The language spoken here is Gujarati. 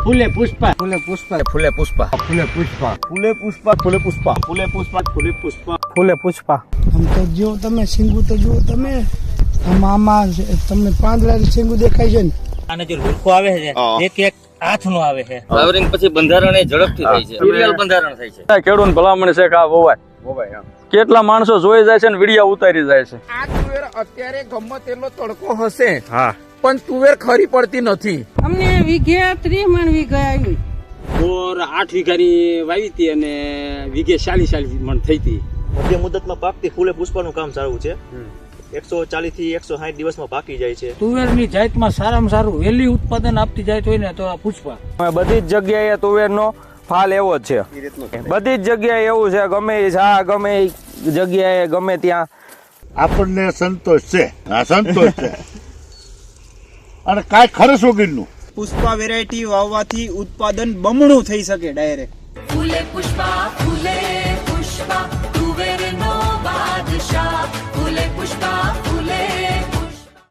ફૂલે પુષ્પા ફૂલે પુષ્પા ફૂલે પુષ્પા ફૂલે પુષ્પા ફૂલે પુષ્પા ફૂલે પુષ્પા ફૂલે પુષ્પા ફૂલે પુષ્પા ફૂલે પુષ્પા. આમ તો જો તમે સિંગુ તો જુઓ તમે આમાં તમને પાંદડાની સિંગુ દેખાય છે ને. આને જે લુખો આવે છે એક એક હાથ નો આવે છે. ફ્લાવરિંગ પછી બંધારણ એ ઝડપથી થાય છે. સિરિયલ બંધારણ થાય છે. ખેડૂત ભલામણ છે કે આ વવાય કેટલા માણસો જોઈ જાય છે ને વિડિયા ઉતારી જાય છે. આ તુવેર અત્યારે ગમે તેટલો તડકો હશે હા પણ તુવેર ખરી પડતી નથી. અમને વીઘે 30 મણ વીઘા આવી. બોર 8 વીઘાની વાવી હતી અને વીઘે 40 મણ થઈ હતી. મધ્ય મુદતમાં પાકતી ફૂલે પુષ્પાનું કામ સારું છે. 140 થી 160 દિવસમાં પાકી જાય છે. તુવેરની જાતમાં સારામાં સારું વહેલી ઉત્પાદન આપતી જાત હોય ને તો આ પુષ્પા. બધી જ જગ્યાએ તુવેરનો ફાલ એવો જ છે. બધી જ જગ્યાએ એવું છે. ગમે ગમે જગ્યાએ ગમે ત્યાં આપણને સંતોષ છે. આ સંતોષ છે અને કાંઈ ખર્ચ વગરનું પુષ્પા વેરાયટી વાવવાથી ઉત્પાદન બમણું થઈ શકે ડાયરેક્ટ. ફૂલે પુષ્પા ફૂલે